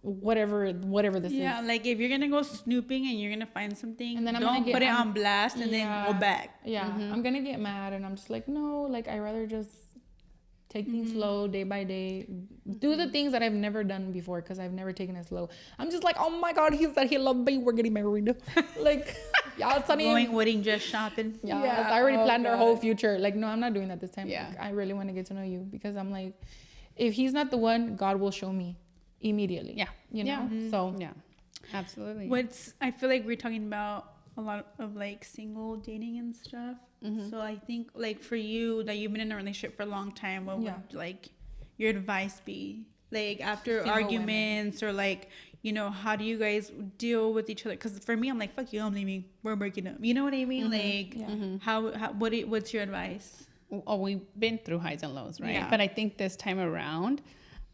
whatever this is. Yeah, like if you're gonna go snooping and you're gonna find something, And then I'm don't gonna get- put it I'm- on blast and then go back. Yeah, I'm gonna get mad, and I'm just like, no, like, I rather just take things slow, day by day, do the things that I've never done before because I've never taken it slow. I'm just like, oh my god, he said he loved me, we're getting married. Like, yeah, it's Going wedding dress shopping. yeah, I already planned our whole future. Like, no, I'm not doing that this time. Yeah. Like, I really want to get to know you because I'm like, if he's not the one, God will show me immediately. Yeah. You know? So Yeah. Absolutely. I feel like we're talking about a lot of like single dating and stuff. So I think like for you that you've been in a relationship for a long time, what would like your advice be? Like after Single arguments or like, you know, how do you guys deal with each other? Because for me, I'm like, fuck you, I'm leaving. We're breaking up. You know what I mean? Like what's your advice? Oh, we've been through highs and lows, right? Yeah. But I think this time around,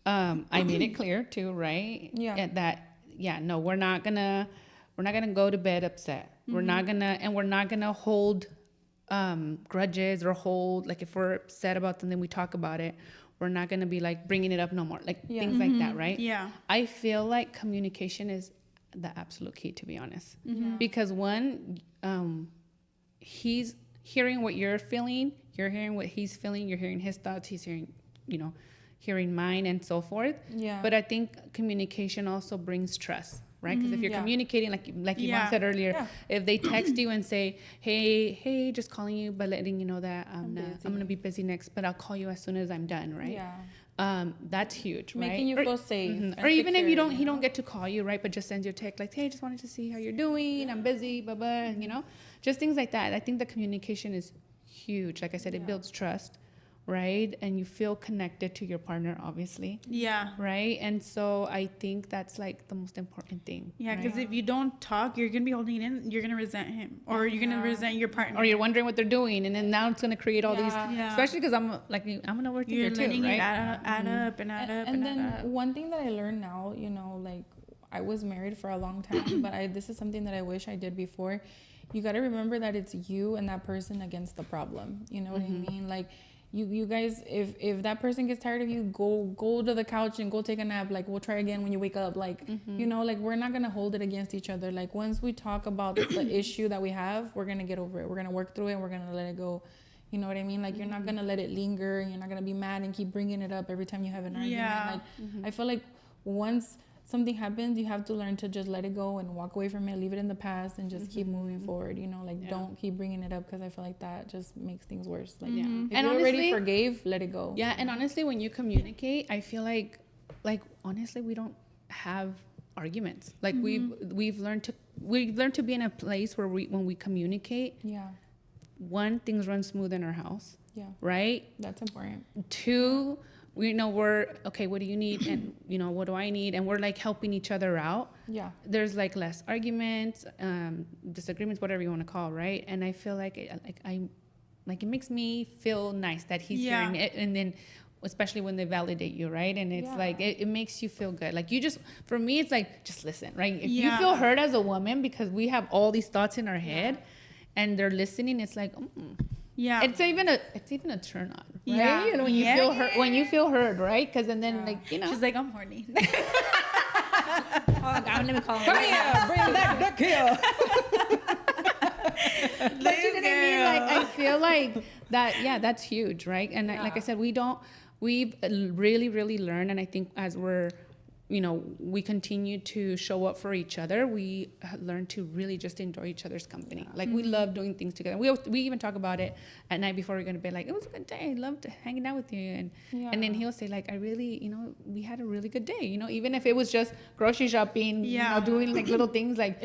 I made it clear too, right? Yeah. That no, we're not gonna go to bed upset. We're not gonna hold grudges or hold, like, if we're upset about something, we talk about it. We're not gonna be like bringing it up no more, like things like that, right? Yeah. I feel like communication is the absolute key, to be honest, because one, he's hearing what you're feeling, you're hearing what he's feeling, you're hearing his thoughts, he's hearing, you know, hearing mine and so forth. Yeah. But I think communication also brings trust. right? Because if you're communicating, like Yvonne said earlier, if they text you and say, hey, just calling you, but letting you know that I'm going to be busy next, but I'll call you as soon as I'm done, right? Yeah. That's huge, right? Making you feel safe. Or even if he don't get to call you, right? But just sends you a text like, hey, just wanted to see how you're doing. I'm busy, blah, blah, you know? Just things like that. I think the communication is huge. Like I said, it builds trust, right? And you feel connected to your partner, obviously. Yeah. Right? And so I think that's like the most important thing. Yeah, because if you don't talk, you're going to be holding it in. You're going to resent him. Or you're going to resent your partner. Or you're wondering what they're doing. And then now it's going to create all these... Especially because I'm an overthinker too, right? You're letting it add up and add up and then one thing that I learned now, you know, like I was married for a long time, but this is something that I wish I did before. You got to remember that it's you and that person against the problem. You know what I mean? Like... You guys, if that person gets tired of you, go to the couch and go take a nap. Like, we'll try again when you wake up. Like, you know, like, we're not going to hold it against each other. Like, once we talk about the issue that we have, we're going to get over it. We're going to work through it and we're going to let it go. You know what I mean? Like, you're not going to let it linger. You're not going to be mad and keep bringing it up every time you have an argument. Yeah. Like, I feel like once something happens, you have to learn to just let it go and walk away from it, leave it in the past, and just keep moving forward. You know, like don't keep bringing it up, because I feel like that just makes things worse. Like, if and you honestly, already forgave, let it go. Yeah, and honestly, when you communicate, I feel like honestly, we don't have arguments. Like we've learned to be in a place where when we communicate, one, things run smooth in our house. Yeah. Right. That's important. Two, we know we're okay. What do you need? And what do I need? And we're like helping each other out. Yeah. There's like less arguments, disagreements, whatever you want to call, right? And I feel like it makes me feel nice that he's hearing it, and then especially when they validate you, right? And it's like it makes you feel good. Like for me, it's like just listen, right? If you feel heard as a woman, because we have all these thoughts in our head, and they're listening, it's like. Yeah, it's even a turn on, right? Yeah, when you feel heard, right? Because then she's like, I'm horny. Oh God, let me call him. Come here, bring that dick here. But you know what I mean? Like, I feel like that. Yeah, that's huge, right? And like I said, we've really, really learned, and I think as we continue to show up for each other, we learn to really just enjoy each other's company. Like, we love doing things together. We even talk about it at night before we're going to bed. Like, it was a good day. I loved hanging out with you. And then he'll say, like, I really, we had a really good day. Even if it was just grocery shopping, doing like little things, like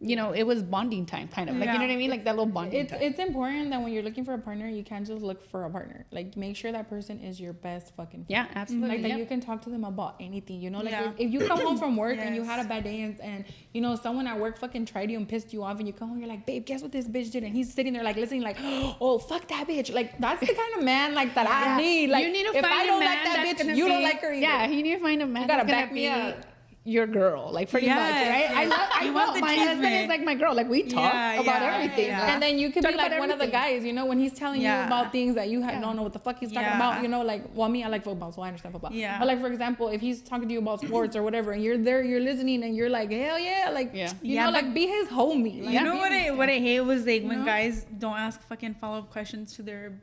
it was bonding time, kind of. Like, you know what I mean? Like that little bonding time. It's important that when you're looking for a partner, you can't just look for a partner. Like, make sure that person is your best fucking friend. Yeah, absolutely. Like, that you can talk to them about anything, Like, if you come home from work and you had a bad day and someone at work fucking tried you and pissed you off, and you come home, you're like, babe, guess what this bitch did? And he's sitting there, like, listening, like, oh, fuck that bitch. Like, that's the kind of man, like, that I need. Like, you need to if find I don't a man like that that's bitch, you don't like her either. Yeah, you need to find a man you gotta that's back me up. Your girl, like, pretty much, right? I want my husband is like my girl. Like, we talk about everything. Yeah. And then you could be like one of the guys, when he's telling you about things that you don't know what the fuck he's talking about. Like, well, me, I like football, so I understand football. Yeah. But like, for example, if he's talking to you about sports or whatever, and you're there, you're listening, and you're like, hell yeah, like, like, be his homie. Like, you know what I hate was like when guys don't ask fucking follow-up questions to their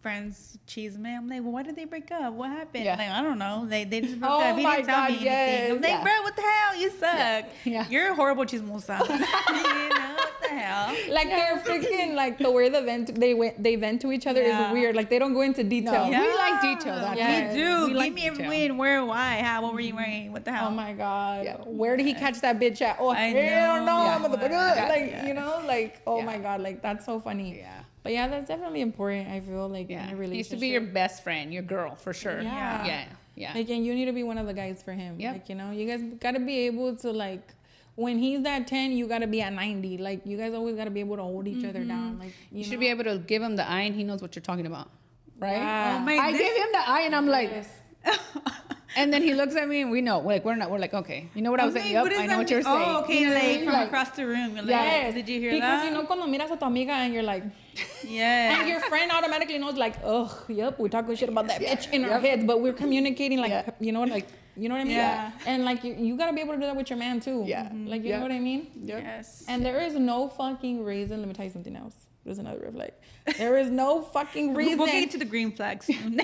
friends. Chisme. I'm like, well, why did they break up? What happened? Like, I don't know. They just broke up. He didn't tell me anything. I'm like, bro, what the hell? You suck. Yeah. You're a horrible chismosa. What the hell? Like, they're freaking, like, the way they vent to each other is weird. Like, they don't go into detail. No. We like detail. We do. Give me every when, where, why, how, what were you wearing? What the hell? Oh my God. Yeah. Where did he catch that bitch at? Oh, hell no, motherfucker. Like, like, oh my God. Like, that's so funny. Yeah. But yeah, that's definitely important. I feel like in a relationship. He needs to be your best friend, your girl, for sure. Yeah. Like, and you need to be one of the guys for him. Yep. Like, you guys gotta be able to, like, when he's at 10, you gotta be at 90. Like, you guys always gotta be able to hold each other down. Like, you should be able to give him the eye, and he knows what you're talking about, right? Yeah. I give him the eye, and I'm like. And then he looks at me, and we know, like, we're like, okay, you know what I was saying? Yep, I know what you're saying. Oh, okay, like, from across the room. You're like, yes. Did you hear that? Because, cuando miras a tu amiga, and you're like, yeah. And your friend automatically knows, like, oh, yep, we're talking shit about that bitch in our heads, but we're communicating, like, you know what I mean? Yeah. And, like, you gotta be able to do that with your man, too. Yeah. Like, you know what I mean? Yep. Yes. And there is no fucking reason, let me tell you something else. There's another red flag. There is no fucking reason. We'll get to the green flags soon.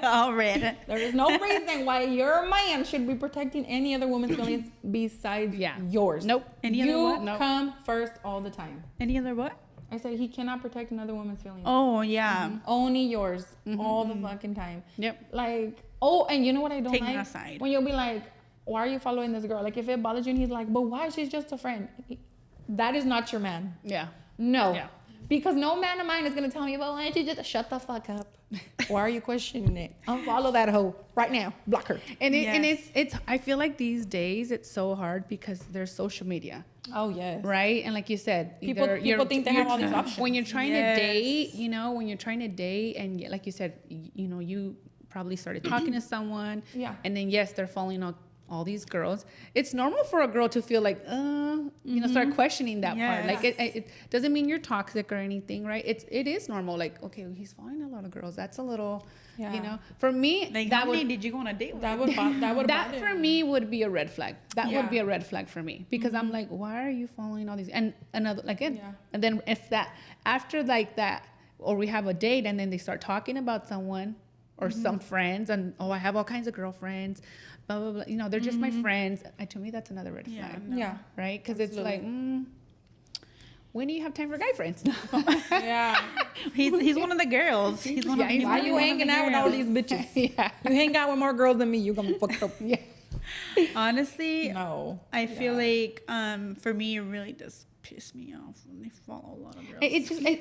All red. There is no reason why your man should be protecting any other woman's feelings besides yours. Nope. Any other what? You come first all the time. Any other what? I said he cannot protect another woman's feelings. Oh, yeah. Only yours all the fucking time. Yep. Like, oh, and you know what I don't Taking like? aside. When you'll be like, why are you following this girl? Like, if it bothers you and he's like, but why? She's just a friend. That is not your man. Yeah. No. Yeah. Because no man of mine is going to tell me, well, why don't you just shut the fuck up? Why are you questioning it? Unfollow that hoe right now. Block her. And it's I feel like these days it's so hard because there's social media. Oh, yes. Right? And like you said, People think they have all these options. When you're trying to date, when you're trying to date and like you said, you probably started talking to someone. Yeah. And then, yes, they're following all these girls. It's normal for a girl to feel like, start questioning that part. Like it doesn't mean you're toxic or anything, right? It is normal. Like, okay, he's following a lot of girls. That's a little, for me, like, that how many did you go on a date with? That for me would be a red flag. That would be a red flag for me because I'm like, why are you following all these? And another, like, and then if that, after like that, or we have a date and then they start talking about someone or some friends and, I have all kinds of girlfriends, blah, blah, blah. They're just my friends. To me, that's another red flag. Yeah. Right? Because it's like, when do you have time for guy friends? Yeah. He's one of the girls. He's one of the Why you hanging out with all these bitches? Yeah. You hang out with more girls than me, you're going to fuck up. Yeah. Honestly, No. I feel like for me, it really does piss me off when they follow a lot of girls.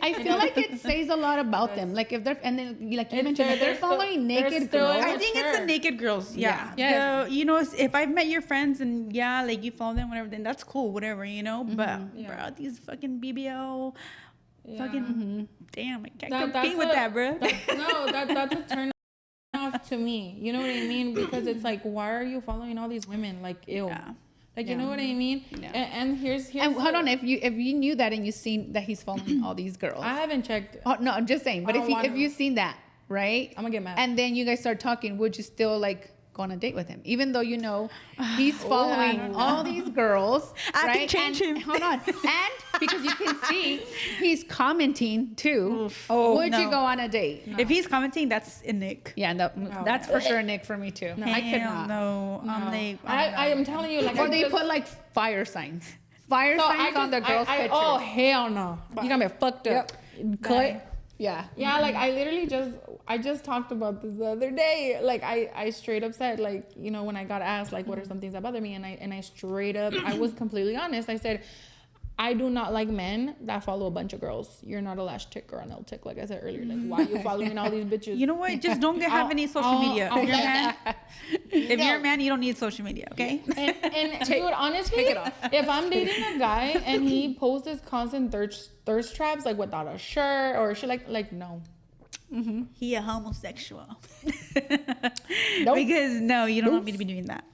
I feel like it says a lot about them. Like if they're, and then like you mentioned, if they're following naked girls. I think it's the naked girls. Yeah. Yeah. If I've met your friends and like you follow them, whatever, then that's cool, whatever, But bro, these fucking BBL, fucking damn, I can't compete with that, bro. That's a turn off to me. You know what I mean? Because it's like, why are you following all these women? Like, ew. Yeah. Like, you know what I mean? Yeah. And here's and hold on, if you knew that and you seen that he's following all these girls. I haven't checked. Oh no, I'm just saying. But if you seen that, right? I'm gonna get mad. And then you guys start talking, would you still like go on a date with him, even though he's following all these girls? I right? can change him. Hold on, and because you can see he's commenting too. Oof. Would you go on a date? No. If he's commenting, that's a Nick. Yeah, that's for sure a Nick for me too. No. I could not. No, I'm like, I am telling you, like, Or they put like fire signs. Signs on the girls' pictures. Oh hell no! You got me fucked up. Cut. Yeah. Yeah, like I just talked about this the other day. Like I straight up said, like, when I got asked like what are some things that bother me, and I straight up, I was completely honest. I said, I do not like men that follow a bunch of girls. You're not a lash tick or an L tick, like I said earlier. Like, why are you following all these bitches? you know what? Just don't have any social media. If you're a man, you don't need social media, okay? And dude, honestly, take it off. If I'm dating a guy and he posts his constant thirst traps, like without a shirt or shit, like no. Mm-hmm. He a homosexual. Nope. Because no, you don't want me to be doing that.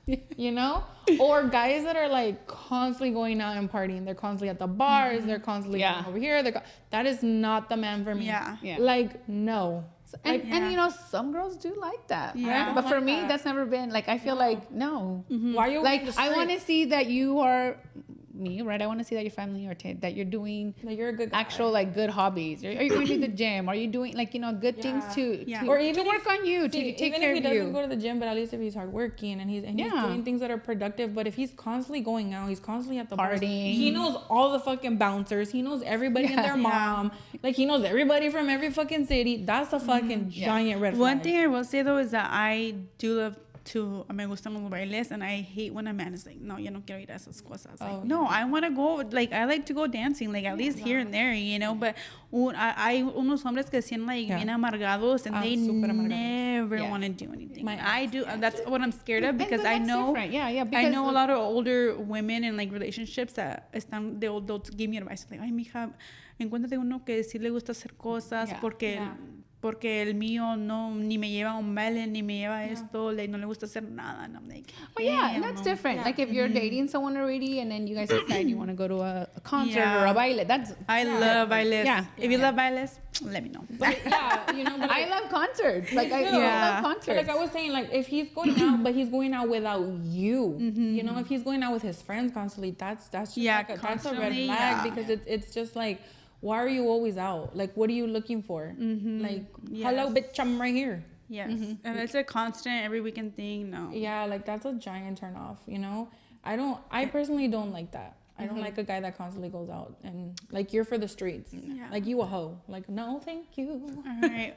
Or guys that are like constantly going out and partying. They're constantly at the bars. They're constantly going over here. That is not the man for me. Yeah. Like no. And some girls do like that. Yeah. Right? But for like me, that. that's never been like, I feel like no. Mm-hmm. Why are you Like I want to see that you are me, right? I want to see that your family or that you're doing that you're a good guy. actual like good hobbies. Are you going to the gym? Are you doing like good things to or even to work on you, to take even care if he of you? doesn't go to the gym, but at least if he's hardworking and he's doing things that are productive. But if he's constantly going out, he's constantly at the bars, partying. he knows all the fucking bouncers. He knows everybody and their mom. Like he knows everybody from every fucking city. That's a fucking giant red flag. One thing I will say though is that I do love me gustan los bailes, and I hate when a man is like, no, yo no quiero ir a esas cosas. Like, no, I want to go, like, I like to go dancing, like, at least here and there, but hay unos hombres que sienten like bien amargados, and they never want to do anything. I do, that's what I'm scared of, because I know, because I know a lot of older women in like relationships that they'll give me advice, like, ay, mija, encuéntrate uno que sí le gusta hacer cosas, porque el mío ni me lleva a un baile, ni me lleva a esto, like, no le gusta hacer nada. And I'm like, and that's different. Yeah. Like if you're dating someone already and then you guys decide you want to go to a concert or a baile, I love bailes. Yeah. If you love bailes, let me know. But I love concerts. Like I love concerts. But like I was saying, like if he's going out, but he's going out without you, if he's going out with his friends constantly, that's just that's a red flag, because it's just like, why are you always out? Like, what are you looking for? Like, hello, bitch, I'm right here. Yes. And it's a constant every weekend thing. No. Yeah, like that's a giant turn off, you know? I personally don't like that. I don't like a guy that constantly goes out and like you're for the streets. Yeah. Like you a hoe. Like, no, thank you. All right.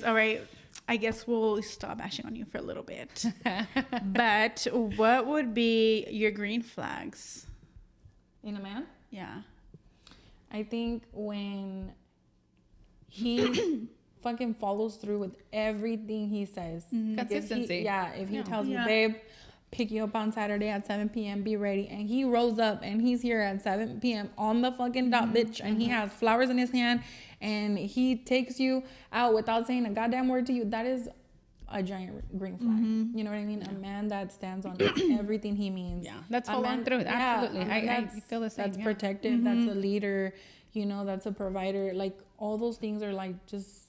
All right. I guess we'll stop bashing on you for a little bit. But what would be your green flags? In a man? Yeah. I think when he fucking follows through with everything he says. Consistency. If he tells you, babe, pick you up on Saturday at 7 p.m., be ready. And he rolls up and he's here at 7 p.m. on the fucking dot, bitch. And he has flowers in his hand and he takes you out without saying a goddamn word to you. That is a giant green flag. You know what I mean? A man that stands on everything he means. Yeah, that's following through. Absolutely. I feel the same. That's protective. That's a leader. You know, that's a provider. Like, all those things are like just...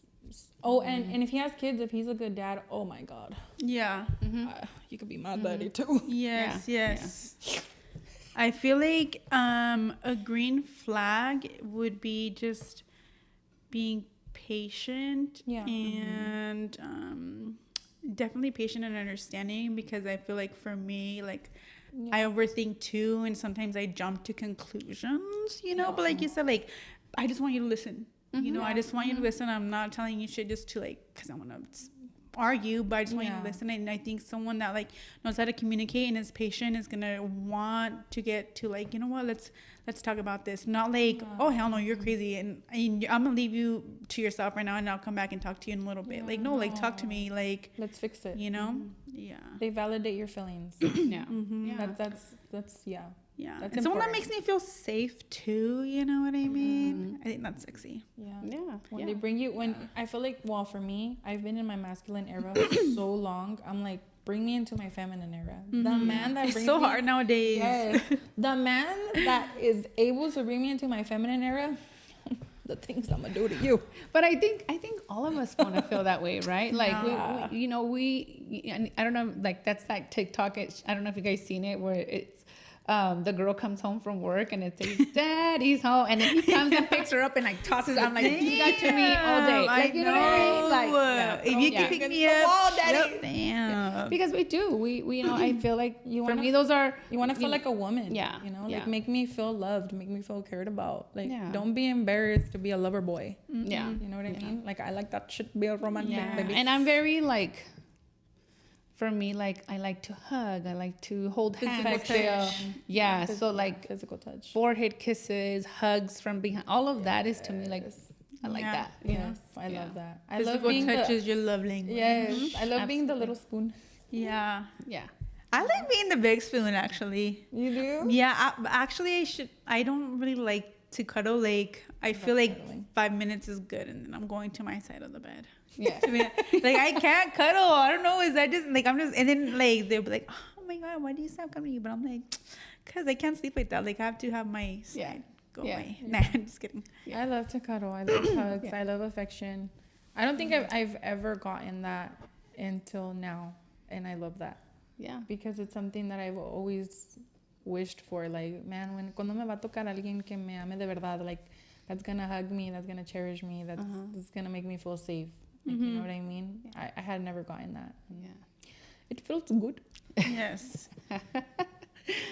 Oh, and if he has kids, if he's a good dad, oh my God. Yeah. You could be my daddy too. Yes. I feel like a green flag would be just being patient and definitely patient and understanding, because I feel like for me, like I overthink too, and sometimes I jump to conclusions, you know, but like you said, like I just want you to listen. You know, I just want you to listen. I'm not telling you shit just to like, because I want to argue, but I just want you to listen. And I think someone that like knows how to communicate and is patient is gonna want to get to like, you know what, let's talk about this. Not like, oh hell no, you're crazy, and I'm gonna leave you to yourself right now, and I'll come back and talk to you in a little bit. Like no, like talk to me, like let's fix it. You know, They validate your feelings. That's Yeah, that's and someone that makes me feel safe too. You know what I mean? I think that's sexy. When they bring you, I feel like, well, for me, I've been in my masculine era so long. I'm like, bring me into my feminine era. The man that brings so hard nowadays. Yes, the man that is able to bring me into my feminine era. The things I'm gonna do to you. But I think all of us want to feel that way, right? Like we I don't know, like that's like TikTok. I don't know if you guys seen it, where it's the girl comes home from work and it says daddy's home, and then he comes and picks her up and like tosses. I'm like, you got to me all day. Like, you know what I mean? Like, if you can pick me up, damn. Because we do. We you know, I feel like you for me those are, you want to feel like a woman. Yeah. You know, like make me feel loved, make me feel cared about. Like don't be embarrassed to be a lover boy. Yeah. You know what I mean? Like I like that shit, be a romantic baby. And I'm very like, for me, like I like to hug, I like to hold hands still. Yeah, so like physical touch, forehead kisses, hugs from behind, all of that is to me like, I like that. Yes, I love that. I physical love being touch is your love language. Yes, I love being the little spoon. Yeah. I like being the big spoon, actually. You do? Yeah, actually I don't really like to cuddle. Like I feel like cuddling. 5 minutes is good, and then I'm going to my side of the bed. Yeah. Like I can't cuddle. I don't know. Is that just like I'm just, and then like they'll be like, oh my God, why do you stop cuddling? But I'm like, cause I can't sleep like that. Like I have to have my side go away. Nah, I'm just kidding. I love to cuddle. I love hugs. I love affection. I don't think I've ever gotten that until now, and I love that. Yeah. Because it's something that I've always wished for. Like, man, cuando me va a tocar alguien que me ame de verdad, like that's gonna hug me, that's gonna cherish me, that's gonna make me feel safe. Like, you know what I mean? I had never gotten that. Yeah. It feels good. Yes.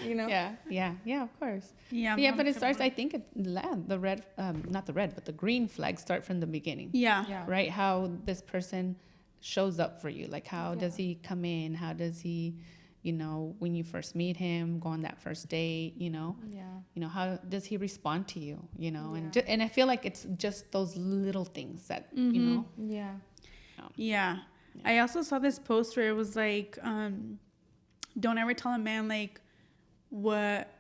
You know? Yeah, of course. Yeah, but it starts, I think the red, not the red, but the green flags start from the beginning. Yeah. Right? How this person shows up for you. Like, how does he come in? How does he, you know, when you first meet him, go on that first date, you know? Yeah. You know, how does he respond to you, you know? And I feel like it's just those little things that, you know? Yeah. I also saw this post where it was like, don't ever tell a man like what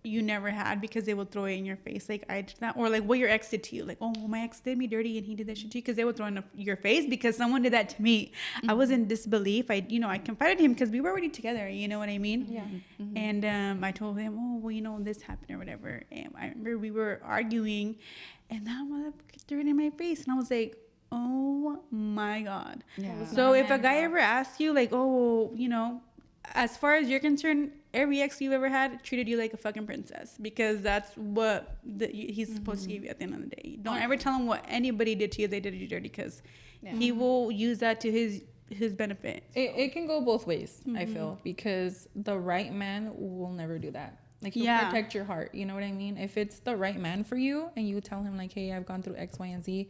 you never had, because they will throw it in your face. Like I did that, or like what your ex did to you. Like, oh, my ex did me dirty and he did that shit to you, because they will throw it in your face because someone did that to me. I was in disbelief. I confided him because we were already together. You know what I mean? Yeah. And I told him, oh, well, you know, this happened or whatever. And I remember we were arguing, and that motherfucker threw it in my face, and I was like, oh my God. Yeah. So if a guy ever asks you like, oh, well, you know, as far as you're concerned, every ex you've ever had treated you like a fucking princess, because that's what he's supposed to give you at the end of the day. Don't ever tell him what anybody did to you, they did you dirty, because he will use that to his benefit. It can go both ways, I feel, because the right man will never do that. Like, he'll protect your heart. You know what I mean? If it's the right man for you and you tell him, like, hey, I've gone through X, Y, and Z,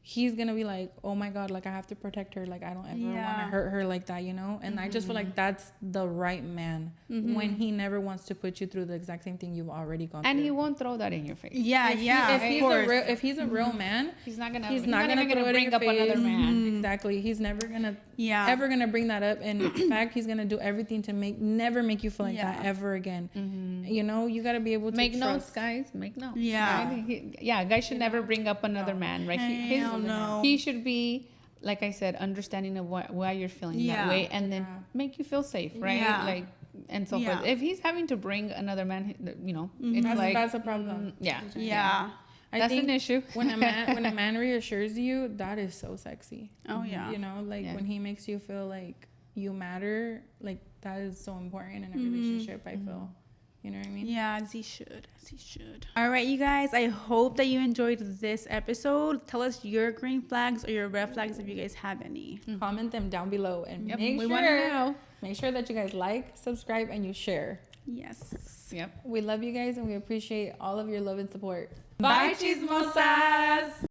he's gonna be like, oh my God, like, I have to protect her. Like, I don't ever want to hurt her like that, you know? And I just feel like that's the right man when he never wants to put you through the exact same thing you've already gone through. And he won't throw that in your face. If he's a real man, he's not gonna bring up another man. Exactly. He's never gonna ever gonna bring that up. And in fact, he's gonna do everything to never make you feel like that ever again. You know, you gotta be able to make trust. notes, guys. Make notes. Yeah. Right? Guys should never bring up another man, right? He should be, like I said, understanding of why you're feeling that way, and then make you feel safe, right? Like, and so forth. If he's having to bring another man, you know, it's that's a problem. That's an issue. when a man reassures you, that is so sexy. Oh yeah. You know, like when he makes you feel like you matter, like that is so important in a relationship, I feel. You know what I mean? Yeah, as he should. All right, you guys. I hope that you enjoyed this episode. Tell us your green flags or your red flags if you guys have any. Comment them down below and we want to know. Make sure that you guys like, subscribe, and you share. Yes. We love you guys and we appreciate all of your love and support. Bye, chismosas.